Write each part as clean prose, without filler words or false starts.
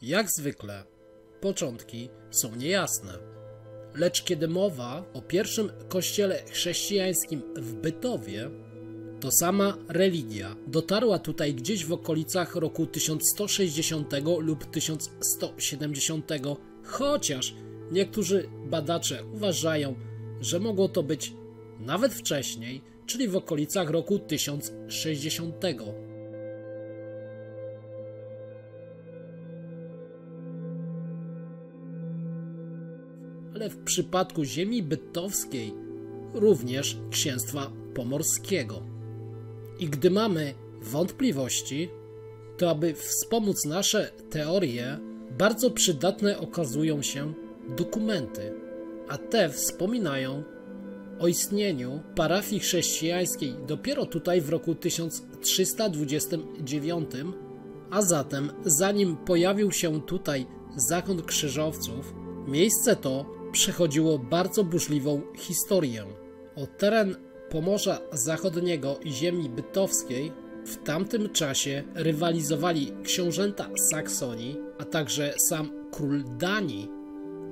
Jak zwykle, początki są niejasne. Lecz kiedy mowa o pierwszym kościele chrześcijańskim w Bytowie, to sama religia dotarła tutaj gdzieś w okolicach roku 1160 lub 1170, chociaż niektórzy badacze uważają, że mogło to być nawet wcześniej, czyli w okolicach roku 1060. Ale w przypadku ziemi bytowskiej również księstwa pomorskiego. I gdy mamy wątpliwości, to aby wspomóc nasze teorie, bardzo przydatne okazują się dokumenty, a te wspominają o istnieniu parafii chrześcijańskiej dopiero tutaj w roku 1329, a zatem zanim pojawił się tutaj zakon krzyżowców, miejsce to przechodziło bardzo burzliwą historię. O teren Pomorza Zachodniego i ziemi bytowskiej w tamtym czasie rywalizowali książęta Saksonii, a także sam król Danii,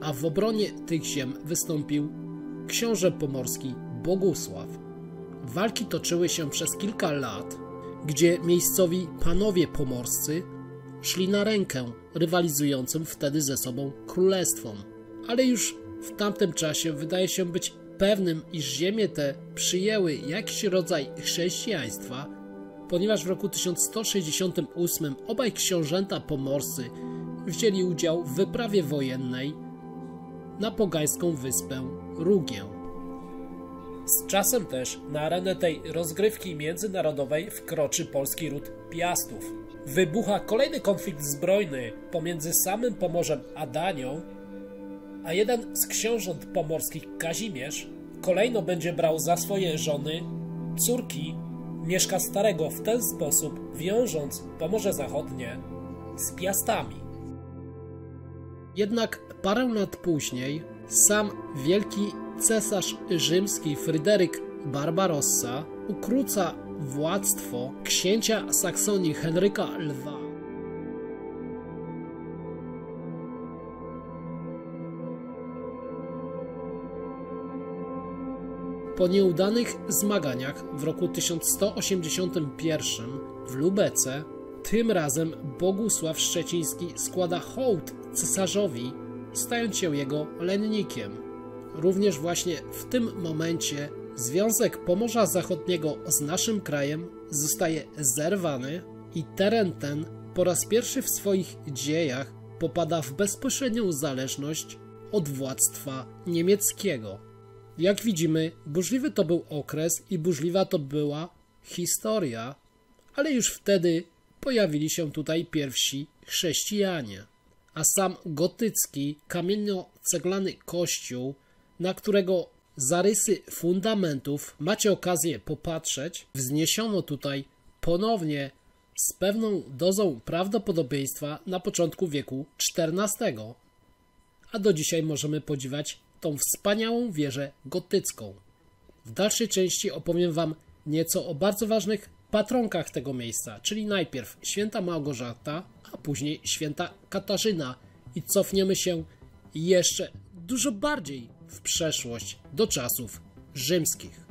a w obronie tych ziem wystąpił książę pomorski Bogusław. Walki toczyły się przez kilka lat, gdzie miejscowi panowie pomorscy szli na rękę rywalizującym wtedy ze sobą królestwom. Ale już w tamtym czasie wydaje się być pewnym, iż ziemie te przyjęły jakiś rodzaj chrześcijaństwa, ponieważ w roku 1168 obaj książęta pomorscy wzięli udział w wyprawie wojennej na pogańską wyspę Rugię. Z czasem też na arenę tej rozgrywki międzynarodowej wkroczy polski ród Piastów. Wybucha kolejny konflikt zbrojny pomiędzy samym Pomorzem a Danią, a jeden z książąt pomorskich, Kazimierz, kolejno będzie brał za swoje żony córki Mieszka Starego, w ten sposób wiążąc Pomorze Zachodnie z Piastami. Jednak parę lat później sam wielki cesarz rzymski Fryderyk Barbarossa ukróca władztwo księcia Saksonii Henryka Lwa. Po nieudanych zmaganiach w roku 1181 w Lubece, tym razem Bogusław Szczeciński składa hołd cesarzowi, stając się jego lennikiem. Również właśnie w tym momencie związek Pomorza Zachodniego z naszym krajem zostaje zerwany i teren ten po raz pierwszy w swoich dziejach popada w bezpośrednią zależność od władztwa niemieckiego. Jak widzimy, burzliwy to był okres i burzliwa to była historia, ale już wtedy pojawili się tutaj pierwsi chrześcijanie. A sam gotycki, kamienno-ceglany kościół, na którego zarysy fundamentów macie okazję popatrzeć, wzniesiono tutaj ponownie z pewną dozą prawdopodobieństwa na początku wieku XIV, a do dzisiaj możemy podziwiać tą wspaniałą wieżę gotycką. W dalszej części opowiem Wam nieco o bardzo ważnych patronkach tego miejsca, czyli najpierw święta Małgorzata, a później święta Katarzyna i cofniemy się jeszcze dużo bardziej w przeszłość, do czasów rzymskich.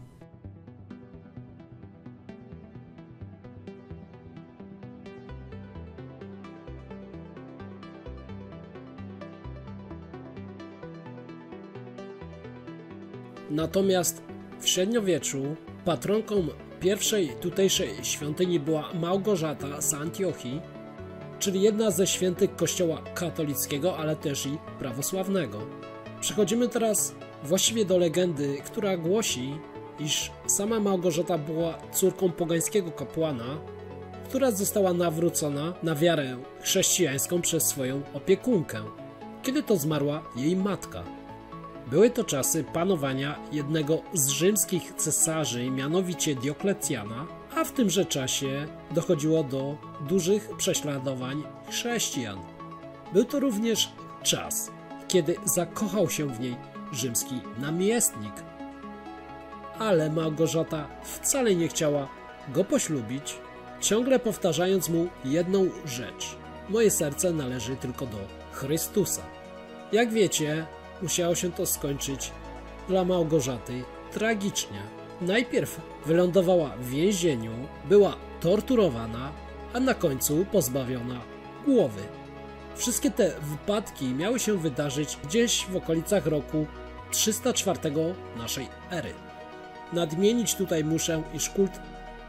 Natomiast w średniowieczu patronką pierwszej tutejszej świątyni była Małgorzata z Antiochii, czyli jedna ze świętych kościoła katolickiego, ale też i prawosławnego. Przechodzimy teraz właściwie do legendy, która głosi, iż sama Małgorzata była córką pogańskiego kapłana, która została nawrócona na wiarę chrześcijańską przez swoją opiekunkę, kiedy to zmarła jej matka. Były to czasy panowania jednego z rzymskich cesarzy, mianowicie Dioklecjana, a w tymże czasie dochodziło do dużych prześladowań chrześcijan. Był to również czas, kiedy zakochał się w niej rzymski namiestnik. Ale Małgorzata wcale nie chciała go poślubić, ciągle powtarzając mu jedną rzecz. moje serce należy tylko do Chrystusa. Jak wiecie, musiało się to skończyć dla Małgorzaty tragicznie. Najpierw wylądowała w więzieniu, była torturowana, a na końcu pozbawiona głowy. Wszystkie te wypadki miały się wydarzyć gdzieś w okolicach roku 304 naszej ery. Nadmienić tutaj muszę, iż kult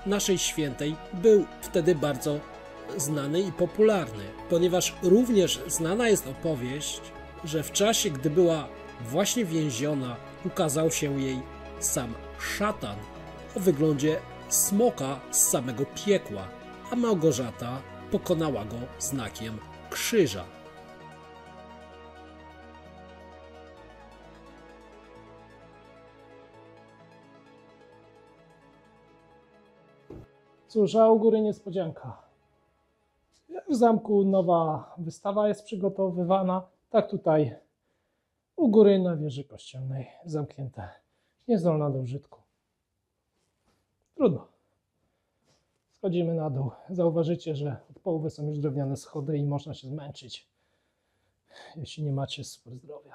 naszej świętej był wtedy bardzo znany i popularny, ponieważ również znana jest opowieść, że w czasie, gdy była właśnie więziona, ukazał się jej sam szatan o wyglądzie smoka z samego piekła, a Małgorzata pokonała go znakiem krzyża. Cóż, a u góry niespodzianka. W zamku nowa wystawa jest przygotowywana. Tak tutaj u góry na wieży kościelnej zamknięte, niezdolna do użytku. Trudno. Schodzimy na dół. Zauważycie, że od połowy są już drewniane schody i można się zmęczyć, jeśli nie macie super zdrowia.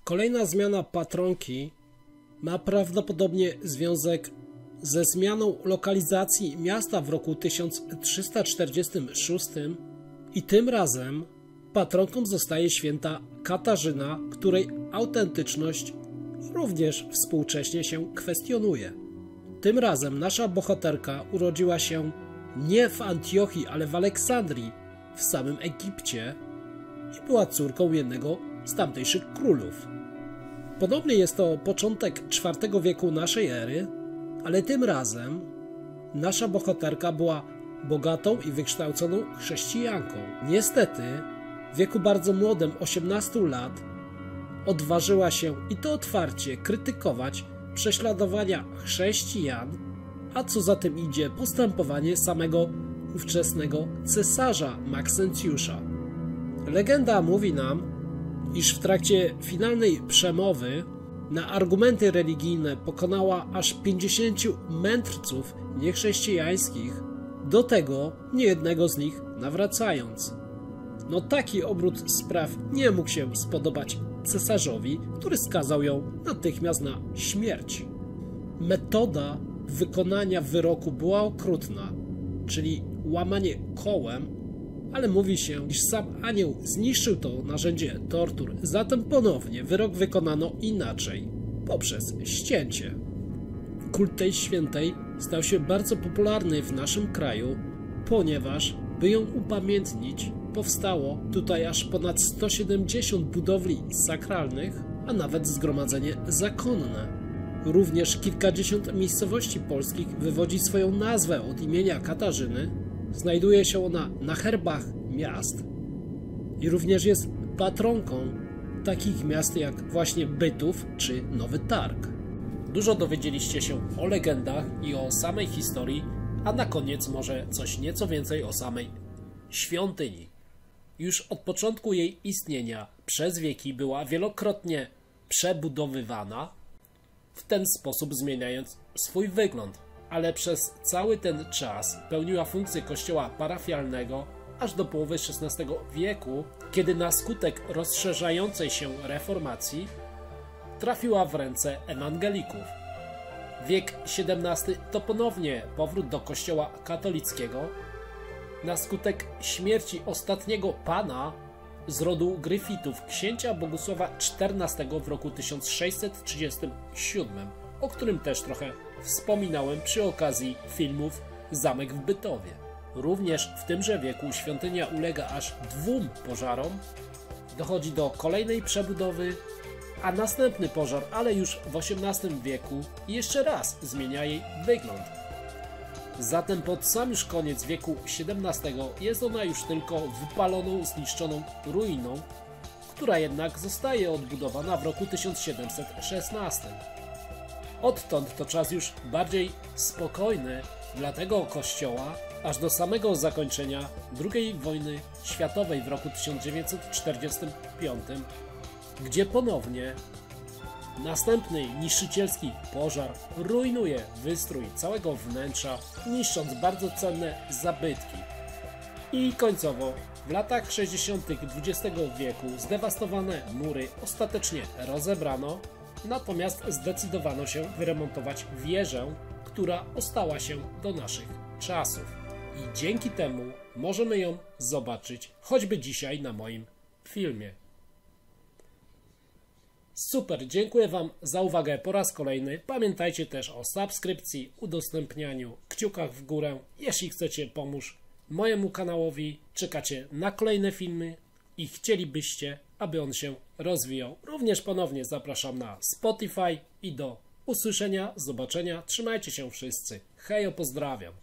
Kolejna zmiana patronki ma prawdopodobnie związek ze zmianą lokalizacji miasta w roku 1346 i tym razem patronką zostaje święta Katarzyna, której autentyczność również współcześnie się kwestionuje. Tym razem nasza bohaterka urodziła się nie w Antiochii, ale w Aleksandrii, w samym Egipcie i była córką jednego z tamtejszych królów. Podobnie jest to początek IV wieku naszej ery, ale tym razem nasza bohaterka była bogatą i wykształconą chrześcijanką. Niestety, w wieku bardzo młodym, 18 lat, odważyła się i to otwarcie krytykować prześladowania chrześcijan, a co za tym idzie postępowanie samego ówczesnego cesarza Maksencjusza. Legenda mówi nam, iż w trakcie finalnej przemowy na argumenty religijne pokonała aż 50 mędrców niechrześcijańskich, do tego niejednego z nich nawracając. No taki obrót spraw nie mógł się spodobać cesarzowi, który skazał ją natychmiast na śmierć. Metoda wykonania wyroku była okrutna, czyli łamanie kołem, ale mówi się, iż sam anioł zniszczył to narzędzie tortur, zatem ponownie wyrok wykonano inaczej, poprzez ścięcie. Kult tej świętej stał się bardzo popularny w naszym kraju, ponieważ, by ją upamiętnić, powstało tutaj aż ponad 170 budowli sakralnych, a nawet zgromadzenie zakonne. Również kilkadziesiąt miejscowości polskich wywodzi swoją nazwę od imienia Katarzyny. Znajduje się ona na herbach miast i również jest patronką takich miast jak właśnie Bytów czy Nowy Targ. Dużo dowiedzieliście się o legendach i o samej historii, a na koniec może coś nieco więcej o samej świątyni. Już od początku jej istnienia przez wieki była wielokrotnie przebudowywana, w ten sposób zmieniając swój wygląd, ale przez cały ten czas pełniła funkcję kościoła parafialnego aż do połowy XVI wieku, kiedy na skutek rozszerzającej się reformacji trafiła w ręce ewangelików. Wiek XVII to ponownie powrót do kościoła katolickiego. Na skutek śmierci ostatniego pana z rodu Gryfitów, księcia Bogusława XIV w roku 1637, o którym też trochę wspominałem przy okazji filmów Zamek w Bytowie. Również w tymże wieku świątynia ulega aż 2 pożarom, dochodzi do kolejnej przebudowy, a następny pożar, ale już w XVIII wieku, jeszcze raz zmienia jej wygląd. Zatem pod sam już koniec wieku XVII jest ona już tylko wypaloną, zniszczoną ruiną, która jednak zostaje odbudowana w roku 1716. Odtąd to czas już bardziej spokojny dla tego kościoła, aż do samego zakończenia II wojny światowej w roku 1945, gdzie ponownie następny niszczycielski pożar rujnuje wystrój całego wnętrza, niszcząc bardzo cenne zabytki, I końcowo, w latach 60. XX wieku zdewastowane mury ostatecznie rozebrano, natomiast zdecydowano się wyremontować wieżę, która ostała się do naszych czasów. I dzięki temu możemy ją zobaczyć choćby dzisiaj na moim filmie. Super, dziękuję Wam za uwagę po raz kolejny. Pamiętajcie też o subskrypcji, udostępnianiu, kciukach w górę. Jeśli chcecie pomóż mojemu kanałowi, czekacie na kolejne filmy i chcielibyście, aby on się rozwijał. Również ponownie zapraszam na Spotify i do usłyszenia, zobaczenia. Trzymajcie się wszyscy. Hejo, pozdrawiam.